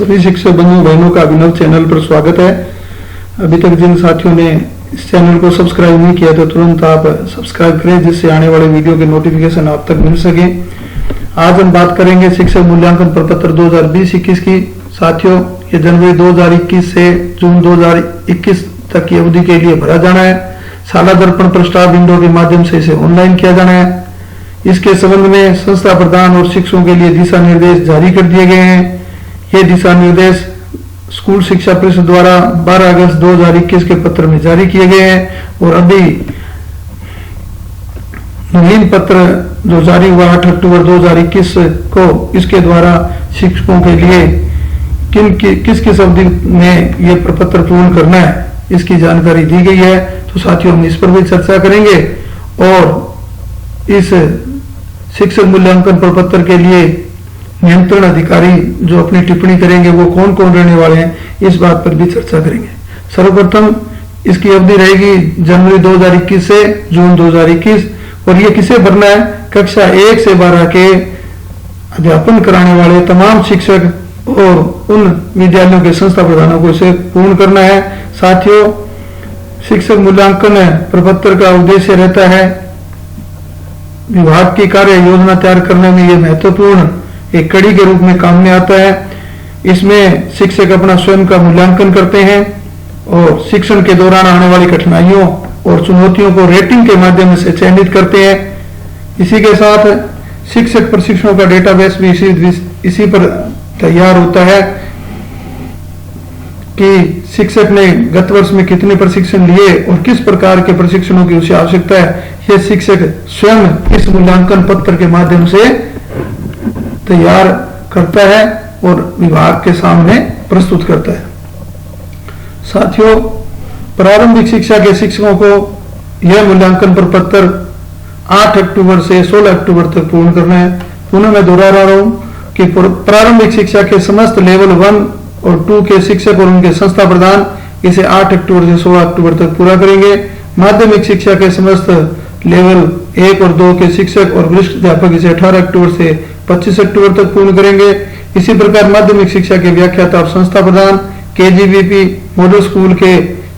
सभी शिक्षक बंधु बहनों का अभिनव चैनल पर स्वागत है। अभी तक जिन साथियों ने इस चैनल को सब्सक्राइब नहीं किया तो तुरंत आप सब्सक्राइब करें, जिससे आने वाले वीडियो के नोटिफिकेशन आप तक मिल सके। आज हम बात करेंगे शिक्षक मूल्यांकन प्रपत्र 2020-21 की। साथियों, ये जनवरी 2021 से जून 2021 तक की अवधि के लिए भरा जाना है। शाला दर्पण प्रस्ताव विंडो के माध्यम से इसे ऑनलाइन किया जाना है। इसके संबंध में संस्था प्रधान और शिक्षकों के लिए दिशा निर्देश जारी कर दिए गए हैं। ये दिशा निर्देश स्कूल शिक्षा परिषद द्वारा 12 अगस्त 2021 के पत्र में जारी किए गए हैं और अभी नवीन पत्र जो जारी हुआ 8 अक्टूबर 2021 को, इसके द्वारा शिक्षकों के लिए किस किस अवधि में ये प्रपत्र पूर्ण करना है, इसकी जानकारी दी गई है। तो साथियों, हम इस पर भी चर्चा करेंगे और इस शिक्षक मूल्यांकन प्रपत्र के लिए नियंत्रण अधिकारी जो अपनी टिप्पणी करेंगे वो कौन कौन रहने वाले हैं, इस बात पर भी चर्चा करेंगे। सर्वप्रथम इसकी अवधि रहेगी जनवरी 2021 से जून 2021 और ये किसे भरना है? कक्षा 1 से 12 के अध्यापन कराने वाले तमाम शिक्षक और उन विद्यालयों के संस्था प्रधानों को इसे पूर्ण करना है। साथियों, शिक्षक मूल्यांकन प्रपत्र का उद्देश्य रहता है विभाग की कार्य योजना तैयार करने में ये महत्वपूर्ण एक कड़ी के रूप में काम में आता है। इसमें शिक्षक अपना स्वयं का मूल्यांकन करते हैं और शिक्षण के दौरान आने वाली कठिनाइयों और चुनौतियों को रेटिंग के माध्यम से चयनित करते हैं। इसी के साथ शिक्षक प्रशिक्षणों का डेटाबेस भी इसी पर तैयार होता है कि शिक्षक ने गत वर्ष में कितने प्रशिक्षण लिए और किस प्रकार के प्रशिक्षणों की उसे आवश्यकता है, यह शिक्षक स्वयं इस मूल्यांकन पत्र के माध्यम से तैयार करता है और विभाग के सामने प्रस्तुत करता है। साथियों, प्रारंभिक शिक्षा के शिक्षकों को यह मूल्यांकन प्रपत्र 8 अक्टूबर से 16 अक्टूबर तक पूर्ण करना है। पुनः मैं दोहरा रहा हूं कि प्रारंभिक शिक्षा के समस्त लेवल 1 और 2 के शिक्षक और उनके संस्था प्रधान इसे 8 अक्टूबर से 16 अक्टूबर तक पूरा करेंगे। माध्यमिक शिक्षा के समस्त लेवल 1 और 2 के शिक्षक और वरिष्ठ अध्यापक इसे 18 अक्टूबर से 25 अक्टूबर तक पूर्ण करेंगे। इसी प्रकार माध्यमिक शिक्षा के व्याख्याता और संस्था प्रधान, केजीबीपी मॉडल स्कूल के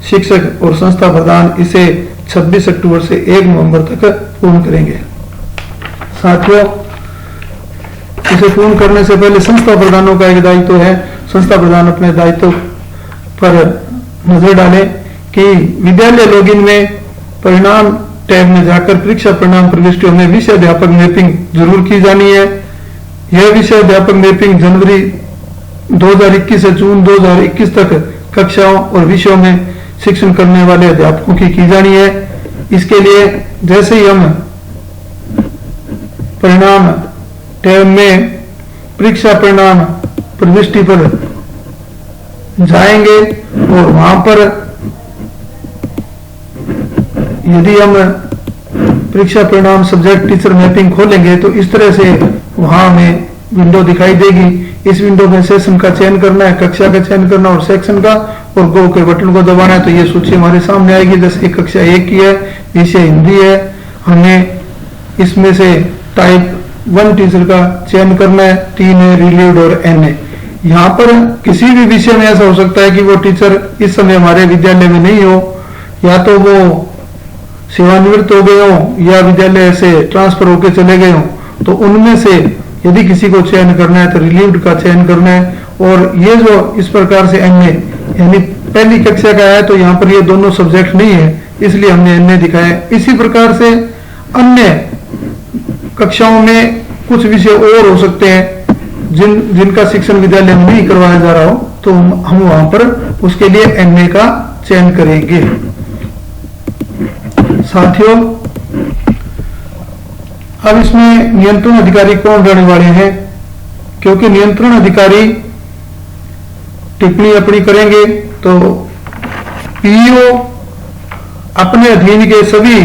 शिक्षक और संस्था प्रधान इसे 26 अक्टूबर से 1 नवंबर तक पूर्ण करेंगे। साथियों, इसे पूर्ण करने से पहले संस्था प्रधानों का एक दायित्व है। संस्था प्रधान अपने दायित्व पर नजर डालें कि विद्यालय लॉगिन में परिणाम टैब में जाकर परीक्षा परिणाम प्रविष्टियों में विषय अध्यापक मैपिंग जरूर की जानी है। यह विषय अध्यापक मैपिंग जनवरी 2021 से जून 2021 तक कक्षाओं और विषयों में शिक्षण करने वाले अध्यापकों की जानी है। इसके लिए जैसे ही हम परिणाम टैब में परीक्षा परिणाम प्रविष्टि पर जाएंगे और वहां पर यदि हम परीक्षा परिणाम सब्जेक्ट टीचर मैपिंग खोलेंगे तो इस तरह से वहां हमें विंडो दिखाई देगी। इस विंडो में सेशन का चयन करना है, कक्षा का चयन करना और सेक्शन का, और गो के बटन को दबाना है तो ये सूची हमारे सामने आएगी। जैसे कक्षा 1 की है, विषय हिंदी है, हमें इसमें से टाइप 1 टीचर का चयन करना है, 3 है रिलीव्ड और एन है। यहाँ पर किसी भी विषय में ऐसा हो सकता है कि वो टीचर इस समय हमारे विद्यालय में नहीं हो, या तो वो सेवानिवृत्त हो गए हो या विद्यालय से ट्रांसफर होकर चले गए हो। तो उनमें से यदि किसी को चयन करना है तो रिलीव्ड का चयन करना है। और ये जो इस प्रकार से एनए यानी पहली कक्षा का है तो यहाँ पर ये दोनों सब्जेक्ट नहीं है, इसलिए हमने एनए दिखाया। इसी प्रकार से अन्य कक्षाओं में कुछ विषय और हो सकते हैं जिनका शिक्षण विद्यालय में नहीं करवाया जा रहा हो, तो हम वहां पर उसके लिए एनए का चयन करेंगे। साथियों, अब इसमें नियंत्रण अधिकारी कौन रहने वाले हैं, क्योंकि नियंत्रण अधिकारी टिप्पणी अपनी करेंगे तो पीईओ अपने अधीन के सभी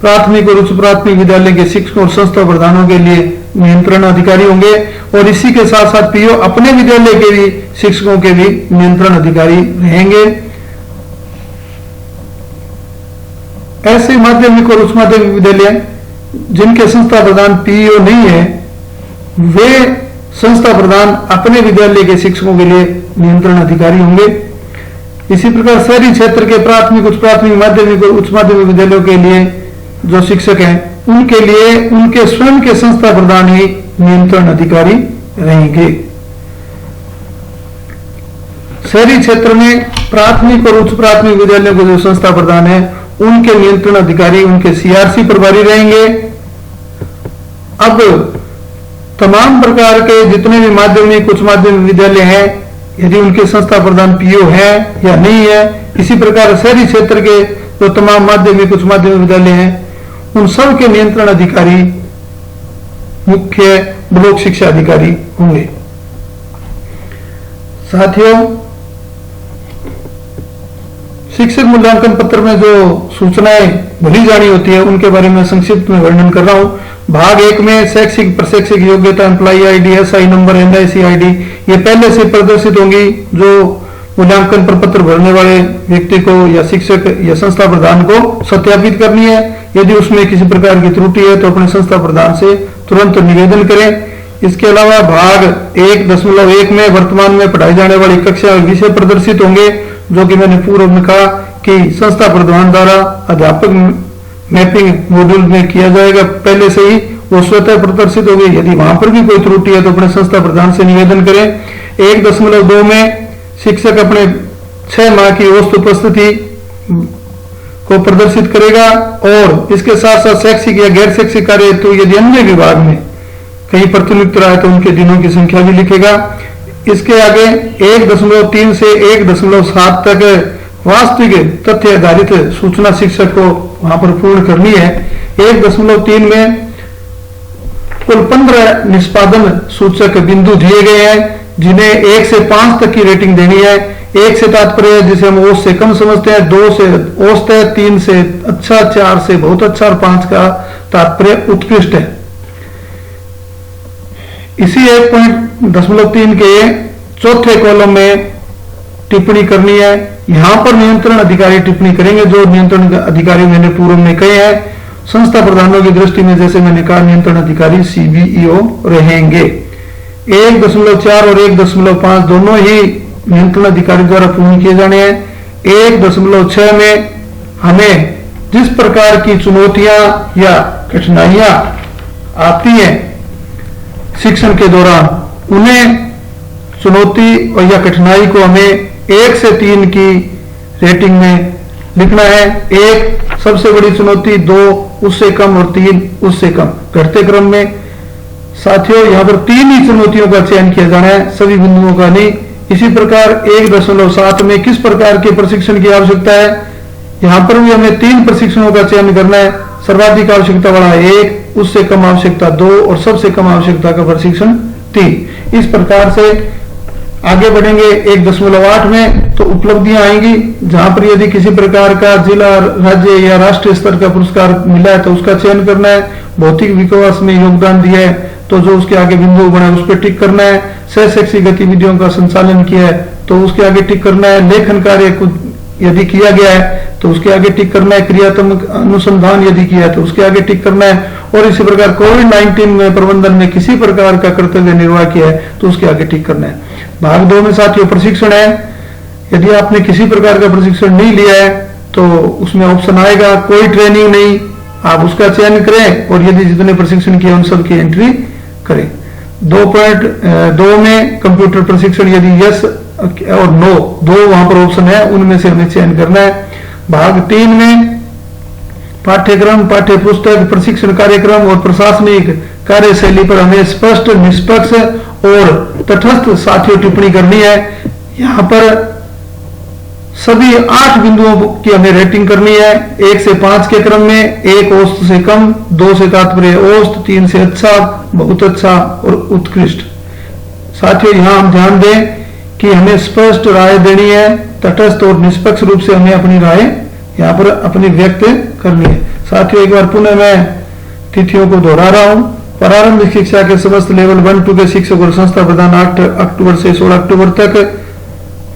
प्राथमिक और उच्च प्राथमिक विद्यालय के शिक्षकों और संस्था प्रधानों के लिए नियंत्रण अधिकारी होंगे और इसी के साथ साथ पीईओ अपने विद्यालय के भी शिक्षकों के भी नियंत्रण अधिकारी रहेंगे। ऐसे माध्यमिक और उच्च माध्यमिक विद्यालय जिनके संस्था प्रधान पीईओ नहीं है, वे संस्था प्रधान अपने विद्यालय के शिक्षकों के लिए नियंत्रण अधिकारी होंगे। इसी प्रकार शहरी क्षेत्र के प्राथमिक, उच्च प्राथमिक, माध्यमिक और उच्च माध्यमिक विद्यालयों के लिए जो शिक्षक हैं उनके लिए उनके स्वयं के संस्था प्रधान ही नियंत्रण अधिकारी रहेंगे। शहरी क्षेत्र में प्राथमिक और उच्च प्राथमिक विद्यालयों के जो संस्था प्रधान है उनके नियंत्रण अधिकारी उनके सीआरसी प्रभारी रहेंगे। अब तमाम प्रकार के जितने भी माध्यमिक, उच्च माध्यमिक विद्यालय हैं, यदि उनके संस्था प्रधान पीओ है या नहीं है, इसी प्रकार शहरी क्षेत्र के जो तमाम माध्यमिक, उच्च माध्यमिक विद्यालय हैं उन सब के नियंत्रण अधिकारी मुख्य ब्लॉक शिक्षा अधिकारी होंगे। साथियों, शिक्षक मूल्यांकन पत्र में जो सूचनाएं भरी जानी होती है उनके बारे में संक्षिप्त में वर्णन कर रहा हूं। भाग 1 में शैक्षिक प्रशैक्षिक योग्यता, employee ID, SI number, NIC ID ये पहले से प्रदर्शित होंगी। जो मूल्यांकन प्रपत्र भरने वाले व्यक्ति को या शिक्षक या संस्था प्रधान को सत्यापित करनी है। यदि उसमें किसी प्रकार की त्रुटि है तो अपने संस्था प्रधान से तुरंत निवेदन करें। इसके अलावा भाग 1.1 में वर्तमान में पढ़ाई जाने वाली कक्षा और विषय प्रदर्शित होंगे, जो कि मैंने पूर्व में कहा कि संस्था प्रधान द्वारा अध्यापक मैपिंग मॉड्यूल में किया जाएगा। पहले से ही वो स्वतः प्रदर्शित होगी। यदि वहां पर भी कोई त्रुटि है तो अपने संस्था प्रधान से निवेदन करें। 1.2 में शिक्षक अपने 6 माह की औसत उपस्थिति को प्रदर्शित करेगा और इसके साथ साथ शैक्षिक या गैर शैक्षिक कार्य तो यदि अन्य विभाग में कहीं प्रतिनियुक्त रहा है तो उनके दिनों की संख्या भी लिखेगा। इसके आगे 1.3 से 1.7 तक वास्तविक तथ्य आधारित सूचना शिक्षक को वहां पर पूर्ण करनी है। 1.3 में कुल 15 निष्पादन सूचक बिंदु दिए गए हैं जिन्हें 1 से 5 तक की रेटिंग देनी है। 1 से तात्पर्य जिसे हम औसत से कम समझते हैं, 2 से औसत है, 3 से अच्छा, 4 से बहुत अच्छा और 5 का तात्पर्य उत्कृष्ट है। इसी 1.3 के चौथे कॉलम में टिप्पणी करनी है। यहां पर नियंत्रण अधिकारी टिप्पणी करेंगे। जो नियंत्रण अधिकारी मैंने पूर्व में कहे हैं, संस्था प्रधानों की दृष्टि में जैसे मैंने कहा नियंत्रण अधिकारी सीबीईओ रहेंगे। 1.4 और 1.5 दोनों ही नियंत्रण अधिकारी द्वारा पूर्ण किए जाने हैं। 1.6 में हमें जिस प्रकार की चुनौतियां या कठिनाइयां आती हैं शिक्षण के दौरान, उन्हें चुनौती और या कठिनाई को हमें 1 से 3 की रेटिंग में लिखना है। 1 सबसे बड़ी चुनौती, 2 उससे कम और 3 उससे कम, घटते क्रम में। साथियों, यहाँ पर 3 ही चुनौतियों का चयन किया जाना है, सभी बिंदुओं का नहीं। इसी प्रकार 1.7 में किस प्रकार के प्रशिक्षण की आवश्यकता है, यहाँ पर भी हमें 3 प्रशिक्षणों का चयन करना है। सर्वाधिक आवश्यकता वाला 1, उससे कम आवश्यकता 2 और सबसे कम आवश्यकता का प्रशिक्षण 3। इस प्रकार से आगे बढ़ेंगे। 1.8 में तो उपलब्धियां आएंगी, जहां पर यदि किसी प्रकार का जिला, राज्य या राष्ट्रीय स्तर का पुरस्कार मिला है तो उसका चयन करना है। भौतिक विकास में योगदान दिया है तो जो उसके आगे बिंदु बना है उस पर टिक करना है। सह शैक्षिक गतिविधियों का संचालन किया है तो उसके आगे टिक करना है। लेखन कार्य यदि किया गया है तो उसके आगे टिक करना है। क्रियात्मक अनुसंधान यदि किया है तो उसके आगे टिक करना है। और इसी प्रकार कोविड-19 में प्रबंधन में किसी प्रकार का कर्तव्य निर्वाह किया है तो उसके आगे टिक करना है। भाग 2 में साथियों प्रशिक्षण है। यदि आपने किसी प्रकार का प्रशिक्षण नहीं लिया है तो उसमें ऑप्शन आएगा कोई ट्रेनिंग नहीं, आप उसका चयन करें और यदि जितने प्रशिक्षण किए उन सब की एंट्री करें। 2.2 में कंप्यूटर प्रशिक्षण, यदि यस और नो 2 वहां पर ऑप्शन है, उनमें से हमें चयन करना है। भाग 3 में पाठ्यक्रम, पाठ्य पुस्तक, प्रशिक्षण कार्यक्रम और प्रशासनिक कार्यशैली पर हमें स्पष्ट, निष्पक्ष और तटस्थ साथियों टिप्पणी करनी है। यहां पर सभी 8 बिंदुओं की हमें रेटिंग करनी है। 1 से 5 के क्रम में, 1 औसत से कम, 2 से तात्पर्य औसत, 3 से अच्छा, बहुत अच्छा और उत्कृष्ट। साथियों, यहां हम ध्यान दें कि हमें स्पष्ट राय देनी है, तटस्थ और निष्पक्ष रूप से हमें अपनी राय यहाँ पर अपनी व्यक्त करनी है। साथियों, एक बार पुनः मैं तिथियों को दोहरा रहा हूं। प्रारंभिक शिक्षा के समस्त लेवल 1-2 के शिक्षक और संस्था प्रधान 8 अक्टूबर से 16 अक्टूबर तक,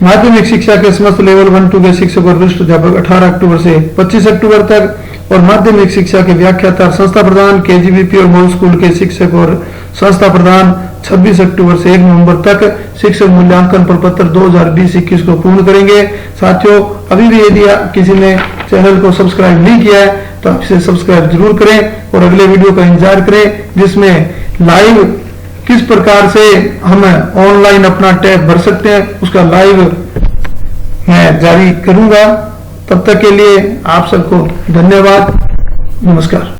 माध्यमिक शिक्षा के समस्त लेवल 1-2 के शिक्षक और वरिष्ठ अध्यापक 18 अक्टूबर से 25 अक्टूबर तक, और माध्यमिक शिक्षा के व्याख्याता संस्था प्रधान केजीबीपी और मॉडल स्कूल के शिक्षक और संस्था प्रधान 26 अक्टूबर से 1 नवंबर तक शिक्षक मूल्यांकन प्रपत्र 2020-21 को पूर्ण करेंगे। साथियों, अभी भी यदि किसी ने चैनल को सब्सक्राइब नहीं किया है तो आप इसे सब्सक्राइब जरूर करें और अगले वीडियो का इंतजार करें, जिसमें लाइव किस प्रकार से हम ऑनलाइन अपना टैब भर सकते हैं उसका लाइव मैं जारी करूंगा। तब तक के लिए आप सबको धन्यवाद, नमस्कार।